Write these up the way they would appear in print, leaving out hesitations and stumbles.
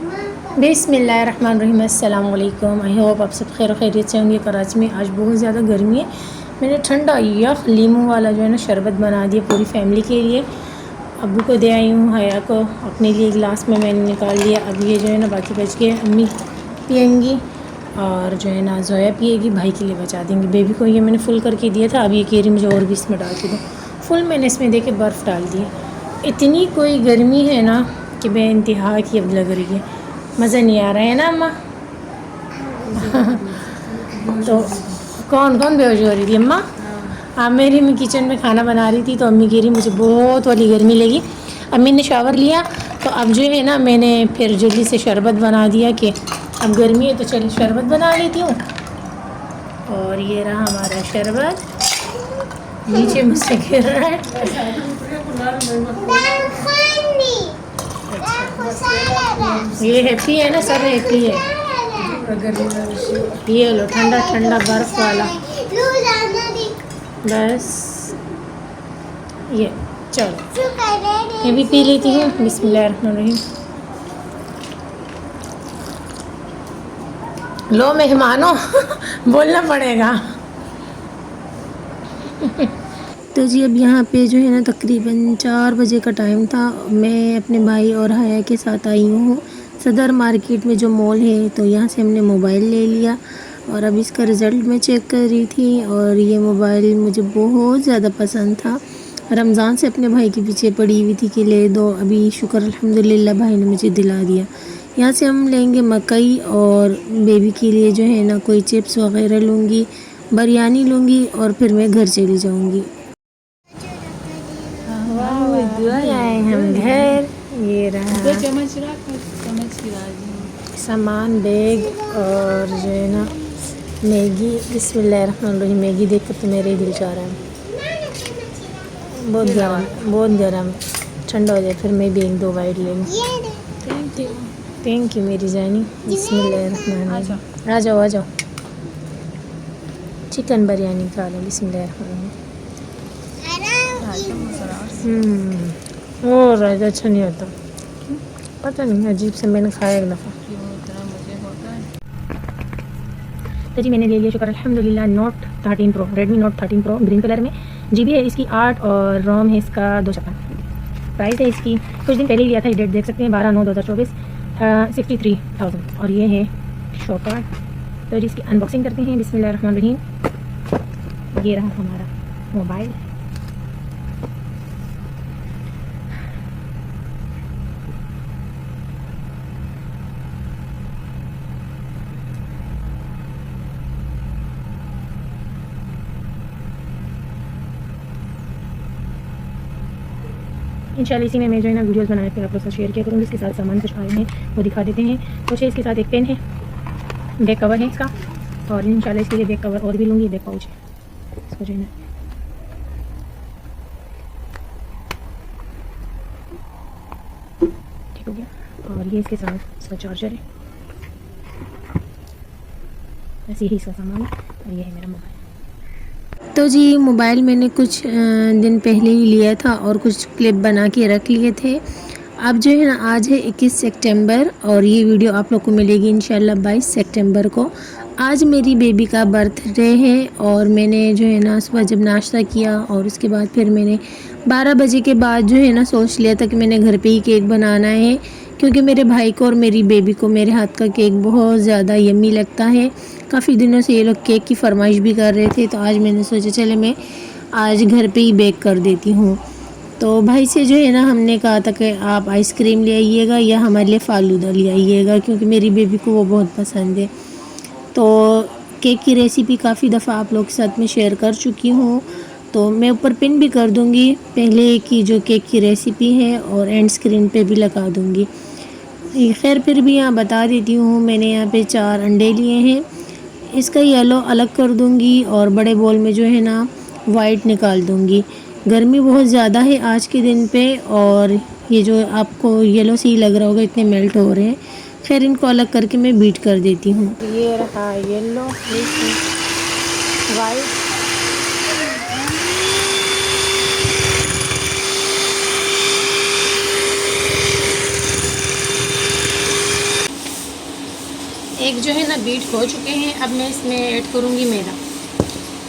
बिस्मिल्लाहिर्रहमानिर्रहीम। अस्सलाम वालेकुम। आई होप आप सब खैर खैरियत से होंगे। कराची में आज बहुत ज़्यादा गर्मी है। मैंने ठंडा यख लीमू वाला जो है ना शरबत बना दिया पूरी फैमिली के लिए। अब्बू को दे आई हूँ, हया को अपने लिए गिलास में मैंने निकाल लिया। अब ये जो है ना बाकी बच के अम्मी पियेंगी और जो है ना जोया पिएगी, भाई के लिए बचा देंगे। बेबी को ये मैंने फुल करके दिया था, अब ये कह रही मुझे और भी इसमें डाल के दो। फुल मैंने इसमें दे के बर्फ़ डाल दी। इतनी कोई गर्मी है ना कि बेइंतहा की अब लग रही है, मज़ा नहीं आ रहा है ना अम्मा। तो कौन कौन बेहोश हो रही थी अम्मा? हाँ, मेरी मैं किचन में खाना बना रही थी तो अम्मी कह रही मुझे बहुत वाली गर्मी लगी। अम्मी ने शावर लिया तो अब जो है ना मैंने फिर जल्दी से शरबत बना दिया कि अब गर्मी है तो चल शरबत बना लेती हूँ। और ये रहा हमारा शरबत, नीचे मुझसे गिर रहा है। ये हैप्पी है ना, सब हैप्पी है। ये लो ठंडा ठंडा बर्फ वाला, बस ये चलो मैं भी पी लेती हूँ। बिस्मिल्लाहिर्रहमानिर्रहीम। लो मेहमानों बोलना पड़ेगा। तो जी अब यहाँ पे जो है ना तकरीबन 4 बजे का टाइम था। मैं अपने भाई और हया के साथ आई हूँ सदर मार्केट में जो मॉल है, तो यहाँ से हमने मोबाइल ले लिया और अब इसका रिज़ल्ट मैं चेक कर रही थी। और ये मोबाइल मुझे बहुत ज़्यादा पसंद था। रमज़ान से अपने भाई के पीछे पड़ी हुई थी कि ले दो, अभी शुक्र अल्हम्दुलिल्लाह भाई ने मुझे दिला दिया। यहाँ से हम लेंगे मकई और बेबी के लिए जो है ना कोई चिप्स वगैरह लूँगी, बिरयानी लूँगी और फिर मैं घर चली जाऊँगी। आए हम घर, ये रहा सामान, बैग और जो है ना मैगी। बिस्मिल्लाहिर्रहमानिर्रहीम। मैगी देख कर तो मेरा ही दिल चाह रहा है। बहुत गर्म, बहुत गर्म, ठंडा हो जाए फिर मैं भी 1-2 बाइट ले लूँ। थैंक यू मेरी जानी। बिस्मिल्लाहिर्रहमानिर्रहीम। आ जाओ आ जाओ, चिकन बिरयानी खा लो। बिस्मिल्लाहिर्रहमानिर्रहीम। और अच्छा नहीं होता, पता नहीं अजीब से मैंने खाया एक दफ़ा। तो जी मैंने ले लिया शुक्र अल्हम्दुलिल्लाह note 13 pro, Redmi note 13 pro green colour में। जीबी है इसकी 8 और रोम है इसका 256। प्राइस है इसकी कुछ दिन पहले ही लिया था, ये डेट देख सकते हैं 12/9/2024, 63,000। और ये है शो कार्ड। तो जी इसकी अनबॉक्सिंग करते हैं। बिस्मिल्लाहिर्रहमानिर्रहीम। ये रहा हमारा मोबाइल। इंशाल्लाह इसी में मैं जो है ना वीडियोस बनाए फिर आप लोग से शेयर किया करूँगी। इसके साथ सामान कुछ आए हैं वो दिखा देते हैं। कुछ है इसके साथ, एक पेन है, बैक कवर है इसका, और इंशाल्लाह इसके लिए बैक कवर और भी लूँगी। बैक पाउच है इसको जो है ना, ठीक हो गया। और ये इसके साथ इसका चार्जर है, बस यही इसका सामान है। और ये है मेरा मोबाइल। तो जी मोबाइल मैंने कुछ दिन पहले ही लिया था और कुछ क्लिप बना के रख लिए थे। अब जो है ना आज है 21 सितंबर और ये वीडियो आप लोग को मिलेगी इंशाल्लाह 22 सितंबर को। आज मेरी बेबी का बर्थडे है और मैंने जो है ना सुबह जब नाश्ता किया और उसके बाद फिर मैंने 12 बजे के बाद जो है ना सोच लिया था कि मैंने घर पे ही केक बनाना है, क्योंकि मेरे भाई को और मेरी बेबी को मेरे हाथ का केक बहुत ज़्यादा यम्मी लगता है। काफ़ी दिनों से ये लोग केक की फरमाइश भी कर रहे थे, तो आज मैंने सोचा चले मैं आज घर पे ही बेक कर देती हूँ। तो भाई से जो है ना हमने कहा था कि आप आइसक्रीम ले आइएगा या हमारे लिए फ़ालूदा ले आइएगा, क्योंकि मेरी बेबी को वो बहुत पसंद है। तो केक की रेसिपी काफ़ी दफ़ा आप लोग के साथ में शेयर कर चुकी हूँ, तो मैं ऊपर पिन भी कर दूँगी पहले की जो केक की रेसिपी है और एंड स्क्रीन पे भी लगा दूँगी। खैर फिर भी यहाँ बता देती हूँ, मैंने यहाँ पे 4 अंडे लिए हैं। इसका येलो अलग कर दूँगी और बड़े बोल में जो है ना वाइट निकाल दूँगी। गर्मी बहुत ज़्यादा है आज के दिन पे और ये जो आपको येलो सी लग रहा होगा इतने मेल्ट हो रहे हैं। खैर इनको अलग करके मैं बीट कर देती हूँ। ये रहा येलो, वाइट, एक जो है ना बीट हो चुके हैं। अब मैं इसमें ऐड करूँगी मैदा।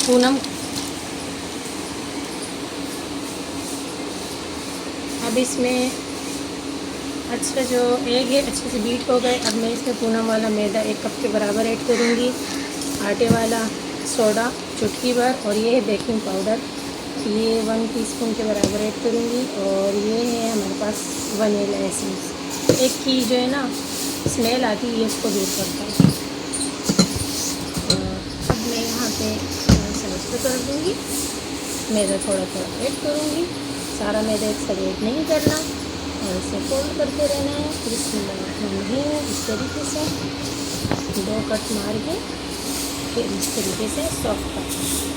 पूनम, अब इसमें अच्छा जो एग है अच्छे से बीट हो गए। अब मैं इसमें पूनम वाला मैदा 1 कप के बराबर ऐड करूँगी। आटे वाला सोडा चुटकी भर, और ये है बेकिंग पाउडर, ये 1 टीस्पून के बराबर ऐड करूँगी। और ये है हमारे पास वनीला एसेंस, एक की जो है ना स्मेल आती है, इसको दूर करता है। अब मैं यहाँ पे साइड पे कर दूँगी, मैदा थोड़ा थोड़ा ऐड करूँगी। सारा मैदा एक साथ ऐड नहीं करना, और इसे फोल्ड करते रहना है। फिर इसमें इस तरीके से 2 कट मार के फिर इस तरीके से सॉफ्ट करना है।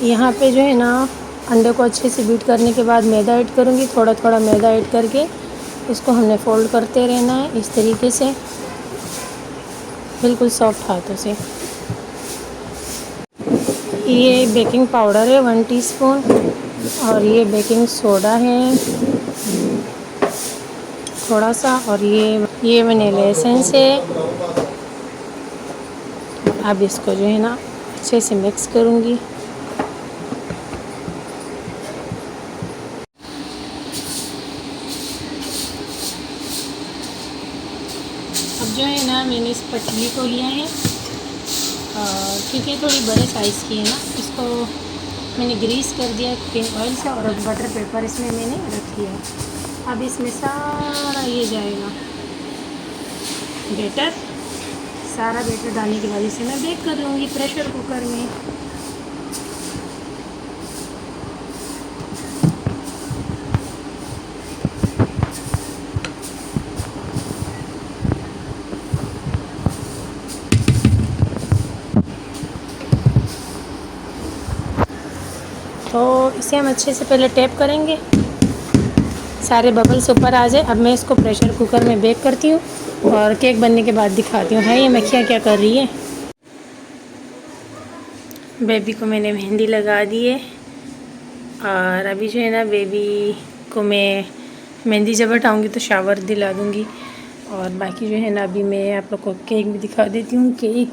यहाँ पे जो है ना अंडे को अच्छे से बीट करने के बाद मैदा ऐड करूँगी। थोड़ा थोड़ा मैदा ऐड करके इसको हमने फोल्ड करते रहना है इस तरीके से, बिल्कुल सॉफ्ट हाथों से। ये बेकिंग पाउडर है 1 टीस्पून, और ये बेकिंग सोडा है थोड़ा सा, और ये वनीला एसेंस है। अब इसको जो है ना अच्छे से मिक्स करूँगी। अब जो है ना मैंने इस पतीली को लिया है, क्योंकि थोड़ी बड़े साइज़ की है ना, इसको मैंने ग्रीस कर दिया कुकिंग ऑयल से, और अब बटर पेपर इसमें मैंने रख दिया है। अब इसमें सारा ये जाएगा बैटर, सारा बैटर डालने के बाद इसे मैं बेक कर लूँगी प्रेशर कुकर में। तो इसे हम अच्छे से पहले टैप करेंगे, सारे बबल्स ऊपर आ जाए। अब मैं इसको प्रेशर कुकर में बेक करती हूँ, और केक बनने के बाद दिखाती हूँ। है ये मक्खियाँ क्या कर रही है। बेबी को मैंने मेहंदी लगा दी है, और अभी जो है ना बेबी को मैं मेहंदी जब हटाऊँगी तो शावर दिला दूँगी। और बाकी जो है ना अभी मैं आप लोग को केक भी दिखा देती हूँ, केक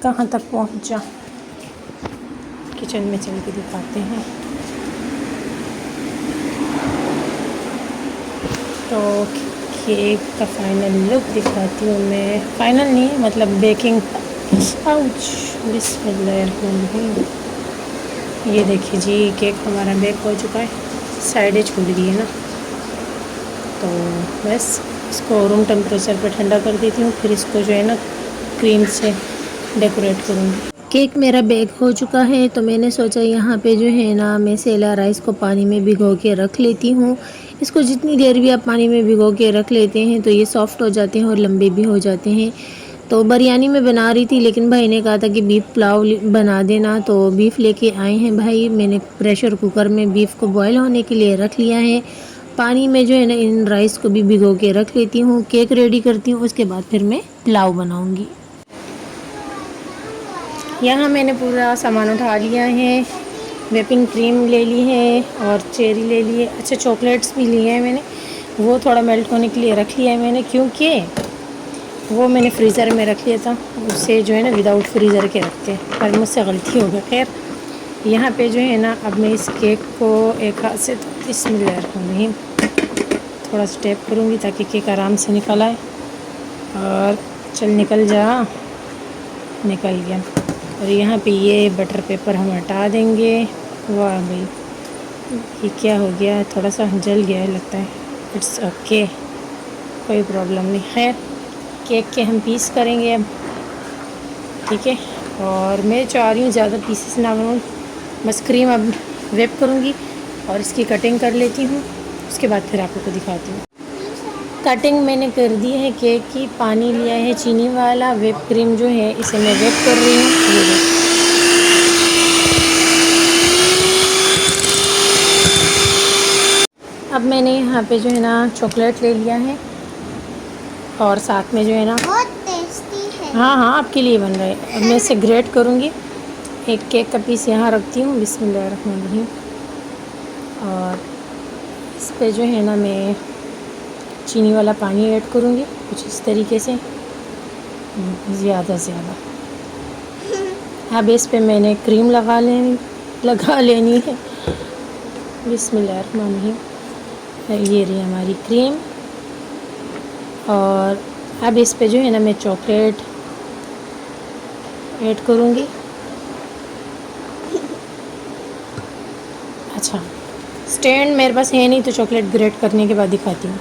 कहाँ तक पहुँचा। किचन में चल के दिखाते हैं। तो केक का फाइनल लुक दिखाती हूँ मैं। फाइनल नहीं, मतलब बेकिंग। आउच, बिस्मिल्लाह। ये देखिए जी, केक हमारा बेक हो चुका है। साइडें छूट गई है ना, तो बस इसको रूम टेम्परेचर पे ठंडा कर देती हूँ। फिर इसको जो है ना क्रीम से डेकोरेट करूँगी। केक मेरा बेक हो चुका है, तो मैंने सोचा यहाँ पे जो है ना मैं सेला राइस को पानी में भिगो के रख लेती हूँ। इसको जितनी देर भी आप पानी में भिगो के रख लेते हैं तो ये सॉफ़्ट हो जाते हैं और लंबे भी हो जाते हैं। तो बिरयानी में बना रही थी, लेकिन भाई ने कहा था कि बीफ पुलाव बना देना, तो बीफ लेके आए हैं भाई। मैंने प्रेशर कुकर में बीफ को बॉयल होने के लिए रख लिया है। पानी में जो है ना इन राइस को भी भिगो के रख लेती हूँ। केक रेडी करती हूँ, उसके बाद फिर मैं पुलाव बनाऊँगी। यहाँ मैंने पूरा सामान उठा लिया है। व्हिपिंग क्रीम ले ली है और चेरी ले ली है। अच्छा, चॉकलेट्स भी लिए हैं मैंने, वो थोड़ा मेल्ट होने के लिए रख लिया है मैंने, क्योंकि वो मैंने फ्रीज़र में रख लिया था। उससे जो है ना विदाउट फ्रीज़र के रखते हैं, पर मुझसे गलती हो गई। खैर, यहाँ पे जो है ना अब मैं इस केक को एक हाथ से बिस्मिल्लाह थोड़ा स्टेप करूँगी ताकि केक आराम से निकल आए। और चल निकल जा, निकल गया। और यहाँ पे ये बटर पेपर हम हटा देंगे। वाह भाई, ये क्या हो गया, थोड़ा सा जल गया है लगता है। इट्स ओके, कोई प्रॉब्लम नहीं। खैर, केक के हम पीस करेंगे अब, ठीक है। और मैं चाह रही हूँ ज़्यादा पीसेस ना बनाऊँ, बस क्रीम अब वेप करूँगी और इसकी कटिंग कर लेती हूँ। उसके बाद फिर आप लोग को दिखाती हूँ। कटिंग मैंने कर दी है केक की। पानी लिया है चीनी वाला, व्हिप क्रीम जो है इसे मैं वेप कर रही हूँ। अब मैंने यहाँ पे जो है ना चॉकलेट ले लिया है, और साथ में जो है ना बहुत टेस्टी हाँ हाँ, आपके लिए बन रहा है। अब मैं इसे ग्रेट करूँगी। एक केक का पीस यहाँ रखती हूँ, बिस्मिल्लाहिर्रहमानिर्रहीम। और इस पे जो है ना मैं चीनी वाला पानी ऐड करूँगी कुछ इस तरीके से, ज़्यादा से ज़्यादा। अब इस पे मैंने क्रीम लगा लेनी है। बिस्मिल्लाहिर्रहमानिर्रहीम। ये रही हमारी क्रीम। और अब इस पे जो है ना मैं चॉकलेट ऐड करूँगी। अच्छा, स्टैंड मेरे पास है नहीं तो चॉकलेट ग्रेट करने के बाद दिखाती हूँ।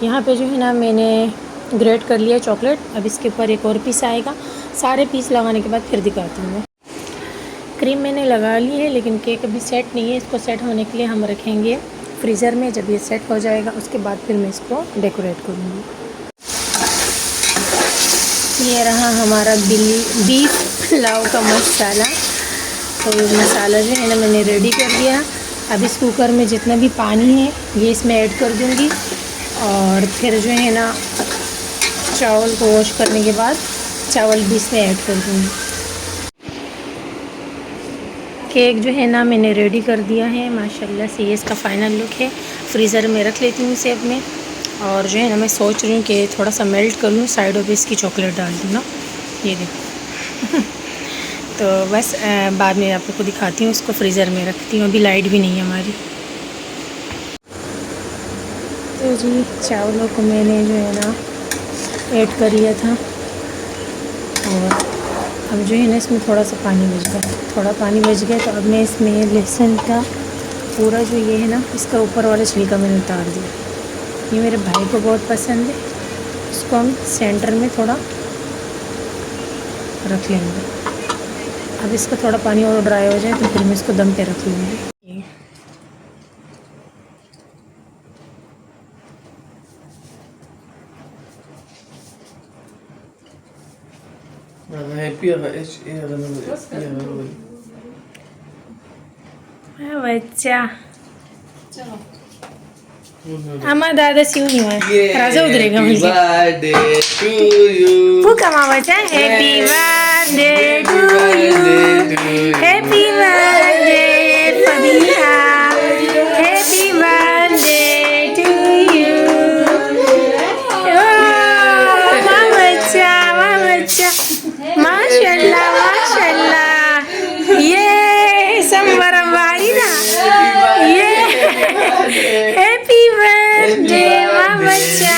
यहाँ पे जो है ना मैंने ग्रेट कर लिया चॉकलेट। अब इसके ऊपर एक और पीस आएगा। सारे पीस लगाने के बाद फिर दिखाती हूँ मैं। क्रीम मैंने लगा ली है, लेकिन केक अभी सेट नहीं है। इसको सेट होने के लिए हम रखेंगे फ्रीज़र में। जब ये सेट हो जाएगा उसके बाद फिर मैं इसको डेकोरेट करूँगी। ये रहा हमारा बीफ पुलाव का मसाला। तो मसाला जो है ना मैंने रेडी कर दिया। अब इस कुकर में जितना भी पानी है ये इसमें ऐड कर दूँगी। और फिर जो है ना चावल को वॉश करने के बाद चावल भी इसमें ऐड कर दूँगी। केक जो है ना मैंने रेडी कर दिया है माशाल्लाह से। ये इसका फ़ाइनल लुक है। फ्रीज़र में रख लेती हूँ इसे अब मैं। और जो है ना मैं सोच रही हूँ कि थोड़ा सा मेल्ट कर लूँ, साइडों पे इसकी चॉकलेट डाल दूँ ना। ये देखो तो बस बाद में आप लोग को दिखाती हूँ। इसको फ्रीज़र में रखती हूँ, अभी लाइट भी नहीं है हमारी। तो जी चावलों को मैंने जो है ना ऐड कर लिया था। और अब जो है ना इसमें थोड़ा सा पानी बच गया, थोड़ा पानी बच गया। तो अब मैं इसमें लहसुन का पूरा जो ये है ना इसका ऊपर वाला छिलका मैंने उतार दिया। ये मेरे भाई को बहुत पसंद है। इसको हम सेंटर में थोड़ा रख लेंगे। अब इसका थोड़ा पानी और ड्राई हो जाए तो फिर मैं इसको दम पे रख लूँगी। बच्चा आमा दादा सिव नहीं राजा उतरेगा मुझे। फूका मामा चा happy birthday to you, happy birthday Fabiha, happy birthday to you. बच्चा माशाल्लाह माशाल्लाह। ये संबरम वाली ना, ये हैप्पी बर्थडे माँ बच्चा।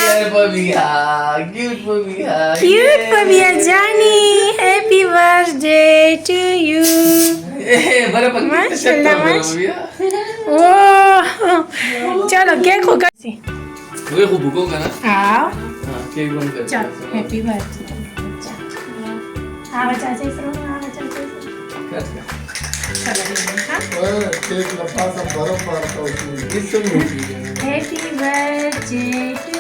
क्यूट पबिया जानी, हैप्पी बर्थडे टू यू। माशाल्लाह माशाल्लाह। ओ चलो केक होगा। आओ चलो हैप्पी बर्थडे। हाँ बच्चा से इसरो, हाँ बच्चा से इसरो। हैप्पी बर्थडे टू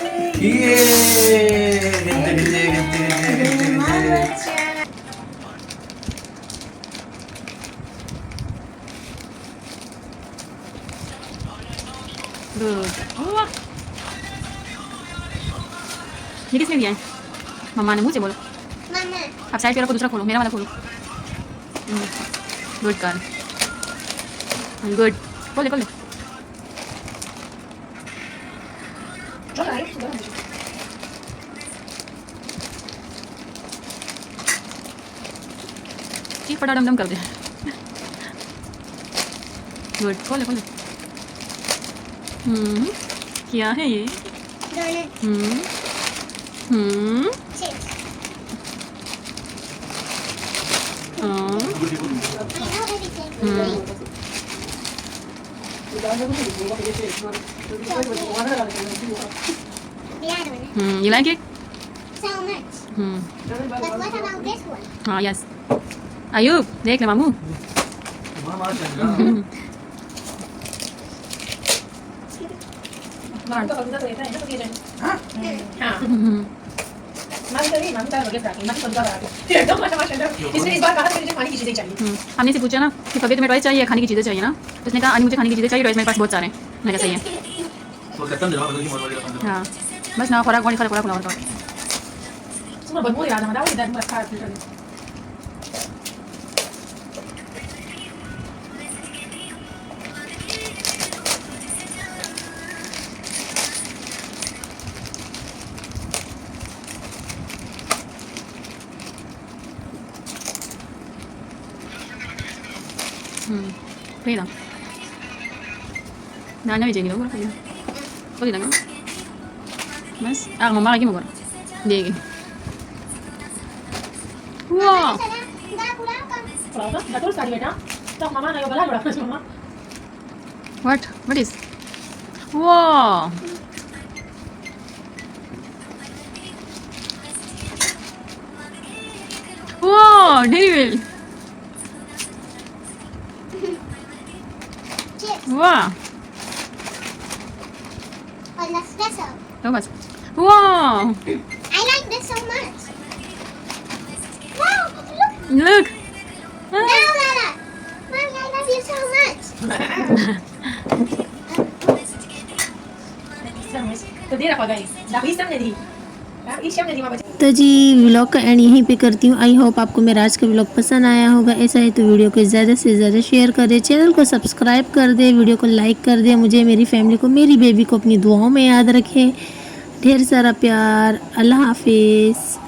ये किसने दिया है? मम्मा ने। मुँह से बोलो। अब साइड पे रखो, दूसरा खोलो, मेरा वाला खोलो। Good girl, good. खोले खोले। ठीक फटा डम डम कर दे। गुड, खोले खोले। क्या है ये? You like it? So much. But what about this one? हाँ यस। आयुब देख ले मामू। हमने से पूछा ना कि कभी तुम्हें टॉयज चाहिए, खाने की चीज़ें चाहिए ना, तो उसने कहा आज मुझे खाने की चीज़ें चाहिए, टॉयज मेरे पास बहुत सारे हैं। मैंने कहा सही है। हाँ बस ना खुराक खुराक खुराक खुराक। Semua bermula ya, nama daun dan mereka filter.可以的。Nanya aja gitu berapa ya? Boleh dah kan? Mas, ngomong lagi mau gue. Dia. Wah. Enggak pulang kan? Kalau tu, dah terus tadi beda. Tak mama nak bela berapa sih mama? What? What is? Wow. Wow, Dairy Milk. Chips Wow. or Nespresso. Bagus. Wow. I like this so much. Wow, look. Look. Now, Lala. Mommy, I love you so much. तो देर apa guys? Dah isam jadi. Dah isam jadi mama. तो जी vlog का and यहीं पे करती हूँ। I hope आपको मेरा आज का व्लॉग पसंद आया होगा। ऐसा है तो वीडियो को ज़्यादा से ज़्यादा शेयर कर दे, चैनल को सब्सक्राइब कर दे, वीडियो को लाइक कर दे। मुझे, मेरी फैमिली को, मेरी बेबी को अपनी दुआओं में याद रखें। ढेर सारा प्यार। अल्लाह हाफिज़।